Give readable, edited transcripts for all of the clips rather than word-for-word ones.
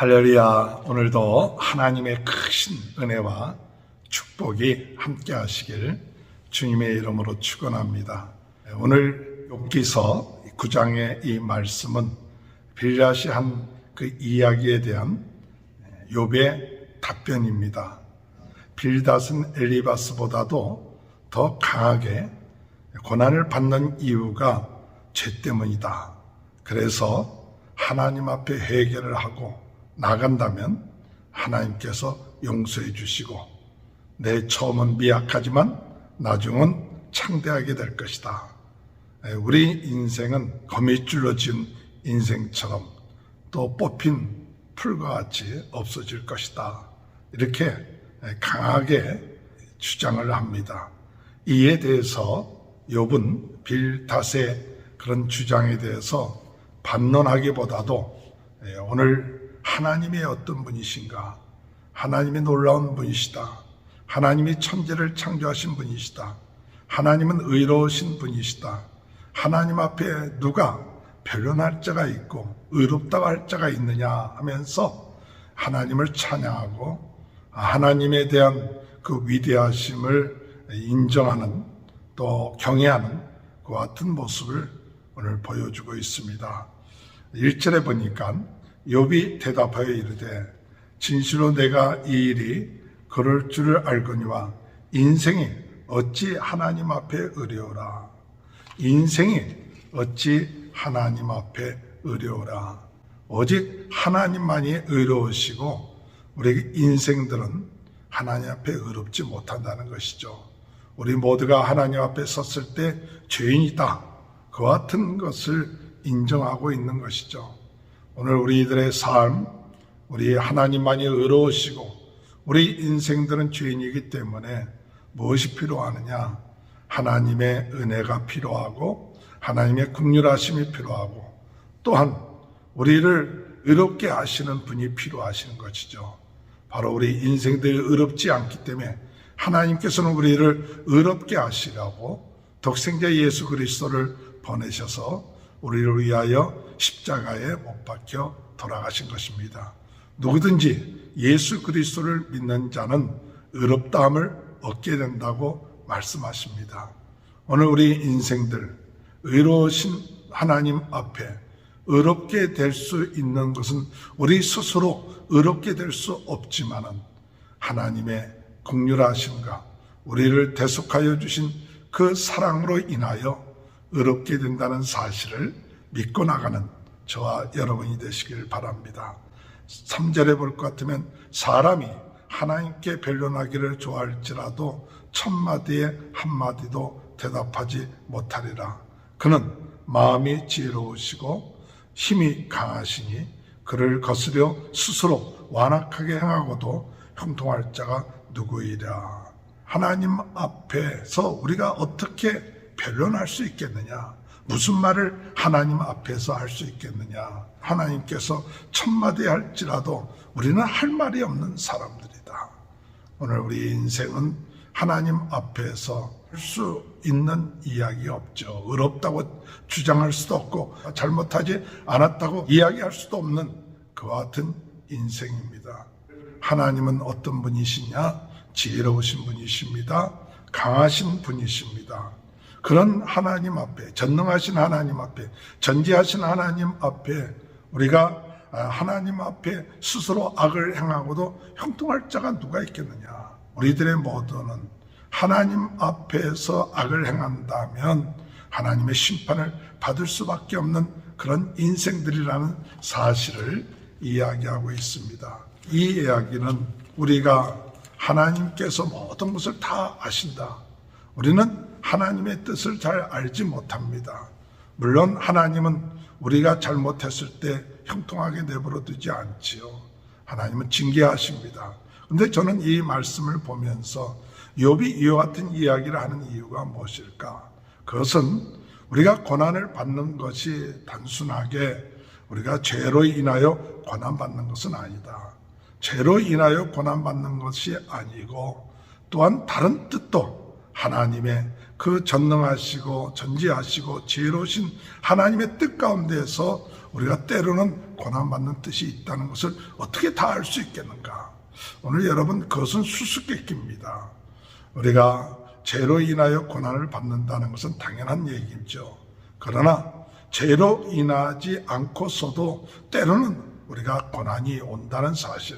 할렐루야. 오늘도 하나님의 크신 은혜와 축복이 함께 하시길 주님의 이름으로 축원합니다. 오늘 욥기서 9장의 이 말씀은 빌닷이 한 그 이야기에 대한 욥의 답변입니다. 빌닷은 엘리바스보다도 더 강하게 고난을 받는 이유가 죄 때문이다. 그래서 하나님 앞에 회개를 하고 나간다면 하나님께서 용서해 주시고 내 처음은 미약하지만 나중은 창대하게 될 것이다. 우리 인생은 거미줄로 지은 인생처럼 또 뽑힌 풀과 같이 없어질 것이다. 이렇게 강하게 주장을 합니다. 이에 대해서 욥은 빌닷의 그런 주장에 대해서 반론하기보다도 오늘 하나님의 어떤 분이신가, 하나님이 놀라운 분이시다, 하나님이 천지를 창조하신 분이시다, 하나님은 의로우신 분이시다, 하나님 앞에 누가 변론할 자가 있고 의롭다고 할 자가 있느냐 하면서 하나님을 찬양하고 하나님에 대한 그 위대하심을 인정하는 또 경외하는 그 같은 모습을 오늘 보여주고 있습니다. 1절에 보니까 욥이 대답하여 이르되 진실로 내가 이 일이 그럴 줄을 알거니와 인생이 어찌 하나님 앞에 의뢰오라. 인생이 어찌 하나님 앞에 의뢰오라. 오직 하나님만이 의로우시고 우리 인생들은 하나님 앞에 의롭지 못한다는 것이죠. 우리 모두가 하나님 앞에 섰을 때 죄인이다. 그와 같은 것을 인정하고 있는 것이죠. 오늘 우리들의 삶, 우리 하나님만이 의로우시고 우리 인생들은 죄인이기 때문에 무엇이 필요하느냐? 하나님의 은혜가 필요하고 하나님의 긍휼하심이 필요하고 또한 우리를 의롭게 하시는 분이 필요하시는 것이죠. 바로 우리 인생들이 의롭지 않기 때문에 하나님께서는 우리를 의롭게 하시라고 독생자 예수 그리스도를 보내셔서 우리를 위하여 십자가에 못 박혀 돌아가신 것입니다. 누구든지 예수 그리스도를 믿는 자는 의롭다함을 얻게 된다고 말씀하십니다. 오늘 우리 인생들 의로우신 하나님 앞에 의롭게 될 수 있는 것은 우리 스스로 의롭게 될 수 없지만은 하나님의 긍휼하심과 우리를 대속하여 주신 그 사랑으로 인하여 의롭게 된다는 사실을 믿고 나가는 저와 여러분이 되시길 바랍니다. 3절에 볼 것 같으면 사람이 하나님께 변론하기를 좋아할지라도 천마디에 한마디도 대답하지 못하리라. 그는 마음이 지혜로우시고 힘이 강하시니 그를 거스려 스스로 완악하게 행하고도 형통할 자가 누구이랴. 하나님 앞에서 우리가 어떻게 변론할 수 있겠느냐? 무슨 말을 하나님 앞에서 할 수 있겠느냐? 하나님께서 천마디 할지라도 우리는 할 말이 없는 사람들이다. 오늘 우리 인생은 하나님 앞에서 할 수 있는 이야기 없죠. 의롭다고 주장할 수도 없고 잘못하지 않았다고 이야기할 수도 없는 그와 같은 인생입니다. 하나님은 어떤 분이시냐? 지혜로우신 분이십니다. 강하신 분이십니다. 그런 하나님 앞에, 전능하신 하나님 앞에, 전지하신 하나님 앞에 우리가 하나님 앞에 스스로 악을 행하고도 형통할 자가 누가 있겠느냐? 우리들의 모두는 하나님 앞에서 악을 행한다면 하나님의 심판을 받을 수밖에 없는 그런 인생들이라는 사실을 이야기하고 있습니다. 이 이야기는 우리가 하나님께서 모든 것을 다 아신다. 우리는 하나님의 뜻을 잘 알지 못합니다. 물론 하나님은 우리가 잘못했을 때 형통하게 내버려 두지 않지요. 하나님은 징계하십니다. 그런데 저는 이 말씀을 보면서 욥이 이와 같은 이야기를 하는 이유가 무엇일까? 그것은 우리가 고난을 받는 것이 단순하게 우리가 죄로 인하여 고난받는 것은 아니다. 죄로 인하여 고난받는 것이 아니고 또한 다른 뜻도 하나님의 그 전능하시고 전지하시고 지혜로우신 하나님의 뜻 가운데서 우리가 때로는 고난받는 뜻이 있다는 것을 어떻게 다 알 수 있겠는가? 오늘 여러분, 그것은 수수께끼입니다. 우리가 죄로 인하여 고난을 받는다는 것은 당연한 얘기죠. 그러나 죄로 인하지 않고서도 때로는 우리가 고난이 온다는 사실,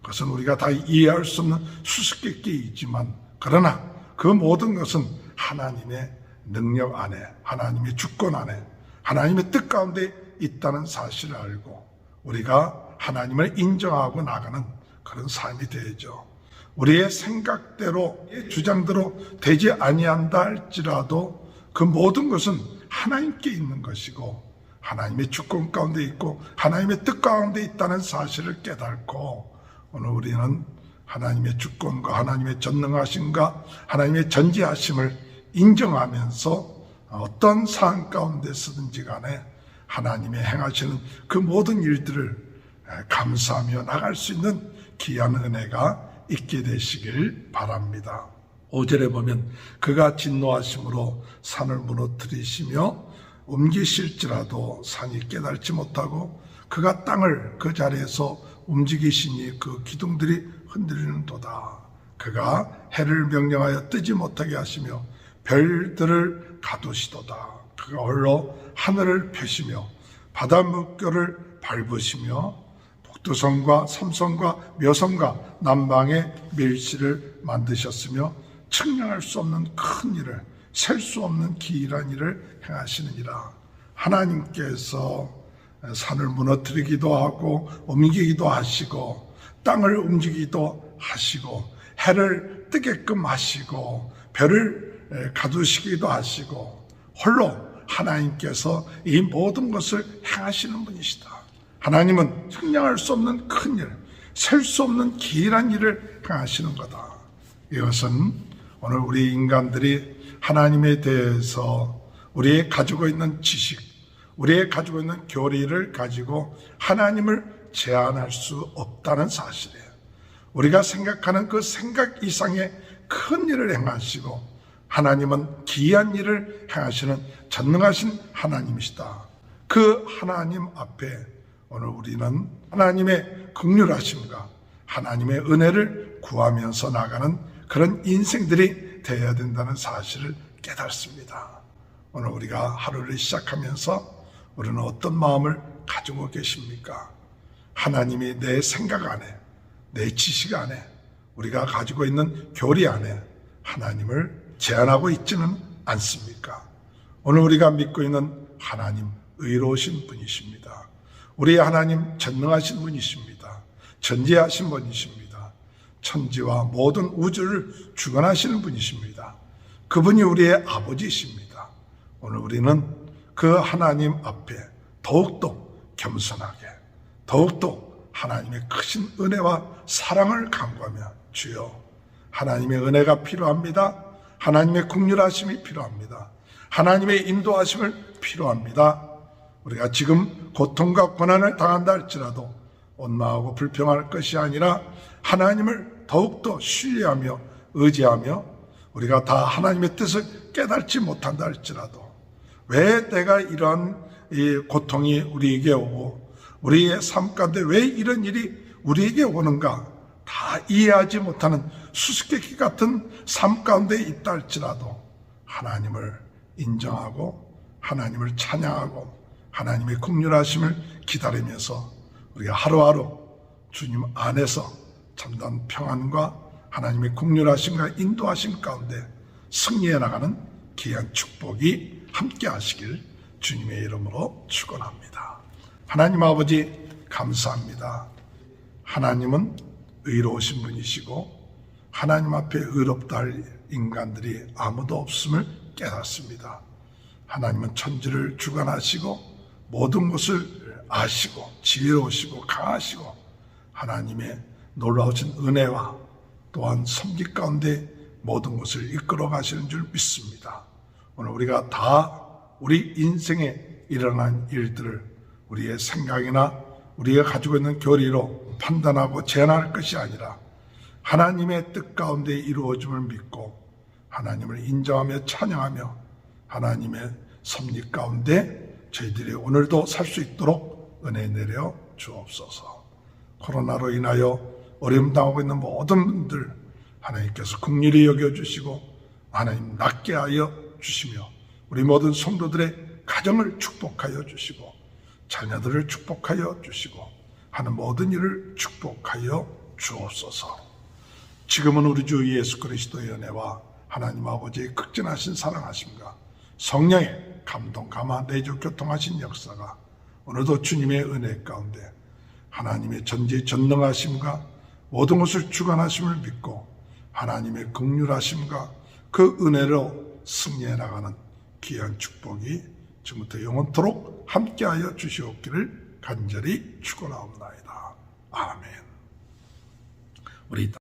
그것은 우리가 다 이해할 수 없는 수수께끼이지만, 그러나 그 모든 것은 하나님의 능력 안에, 하나님의 주권 안에, 하나님의 뜻 가운데 있다는 사실을 알고 우리가 하나님을 인정하고 나가는 그런 삶이 되죠. 우리의 생각대로, 주장대로 되지 아니한다 할지라도 그 모든 것은 하나님께 있는 것이고 하나님의 주권 가운데 있고 하나님의 뜻 가운데 있다는 사실을 깨닫고, 오늘 우리는 하나님의 주권과 하나님의 전능하심과 하나님의 전지하심을 인정하면서 어떤 상황 가운데서든지 간에 하나님의 행하시는 그 모든 일들을 감사하며 나갈 수 있는 귀한 은혜가 있게 되시길 바랍니다. 5절에 보면 그가 진노하심으로 산을 무너뜨리시며 옮기실지라도 산이 깨달지 못하고 그가 땅을 그 자리에서 움직이시니 그 기둥들이 흔들리는도다. 그가 해를 명령하여 뜨지 못하게 하시며 별들을 가두시도다. 그가 홀로 하늘을 펴시며 바다 물결을 밟으시며 북두성과 삼성과 묘성과 남방의 밀실을 만드셨으며 측량할 수 없는 큰 일을, 셀 수 없는 기이한 일을 행하시느니라. 하나님께서 산을 무너뜨리기도 하고 옮기기도 하시고 땅을 움직이기도 하시고 해를 뜨게끔 하시고 별을 가두시기도 하시고 홀로 하나님께서 이 모든 것을 행하시는 분이시다. 하나님은 측량할 수 없는 큰 일, 셀 수 없는 기이한 일을 행하시는 거다. 이것은 오늘 우리 인간들이 하나님에 대해서 우리의 가지고 있는 지식, 우리의 가지고 있는 교리를 가지고 하나님을 제한할 수 없다는 사실이에요. 우리가 생각하는 그 생각 이상의 큰 일을 행하시고 하나님은 기이한 일을 행하시는 전능하신 하나님이시다. 그 하나님 앞에 오늘 우리는 하나님의 긍휼하심과 하나님의 은혜를 구하면서 나가는 그런 인생들이 되어야 된다는 사실을 깨닫습니다. 오늘 우리가 하루를 시작하면서 우리는 어떤 마음을 가지고 계십니까? 하나님이 내 생각 안에, 내 지식 안에, 우리가 가지고 있는 교리 안에 하나님을 제한하고 있지는 않습니까? 오늘 우리가 믿고 있는 하나님 의로우신 분이십니다. 우리의 하나님 전능하신 분이십니다. 전지하신 분이십니다. 천지와 모든 우주를 주관하시는 분이십니다. 그분이 우리의 아버지이십니다. 오늘 우리는 그 하나님 앞에 더욱더 겸손하게, 더욱더 하나님의 크신 은혜와 사랑을 간구하며, 주여, 하나님의 은혜가 필요합니다. 하나님의 긍휼하심이 필요합니다. 하나님의 인도하심을 필요합니다. 우리가 지금 고통과 고난을 당한다 할지라도 원망하고 불평할 것이 아니라 하나님을 더욱더 신뢰하며 의지하며, 우리가 다 하나님의 뜻을 깨닫지 못한다 할지라도 왜 내가 이러한 이 고통이 우리에게 오고 우리의 삶 가운데 왜 이런 일이 우리에게 오는가 다 이해하지 못하는 수수께끼 같은 삶 가운데 있다 할지라도 하나님을 인정하고 하나님을 찬양하고 하나님의 긍휼하심을 기다리면서 우리가 하루하루 주님 안에서 참된 평안과 하나님의 긍휼하심과 인도하심 가운데 승리해 나가는 귀한 축복이 함께 하시길 주님의 이름으로 축원합니다. 하나님 아버지 감사합니다. 하나님은 의로우신 분이시고 하나님 앞에 의롭다 할 인간들이 아무도 없음을 깨닫습니다. 하나님은 천지를 주관하시고 모든 것을 아시고 지혜로우시고 강하시고 하나님의 놀라우신 은혜와 또한 섭리 가운데 모든 것을 이끌어 가시는 줄 믿습니다. 오늘 우리가 다 우리 인생에 일어난 일들을 우리의 생각이나 우리가 가지고 있는 교리로 판단하고 제한할 것이 아니라 하나님의 뜻 가운데 이루어짐을 믿고 하나님을 인정하며 찬양하며 하나님의 섭리 가운데 저희들이 오늘도 살 수 있도록 은혜 내려 주옵소서. 코로나로 인하여 어려움 당하고 있는 모든 분들 하나님께서 긍휼히 여겨주시고 하나님 낫게 하여 주시며 우리 모든 성도들의 가정을 축복하여 주시고 자녀들을 축복하여 주시고 하는 모든 일을 축복하여 주옵소서. 지금은 우리 주 예수 그리스도의 은혜와 하나님 아버지의 극진하신 사랑하심과 성령의 감동, 감화, 내주, 교통하신 역사가 오늘도 주님의 은혜 가운데 하나님의 전지전능하심과 모든 것을 주관하심을 믿고 하나님의 긍휼하심과 그 은혜로 승리해 나가는 귀한 축복이 지금부터 영원토록 함께하여 주시옵기를 간절히 축원하옵나이다. 아멘. 우리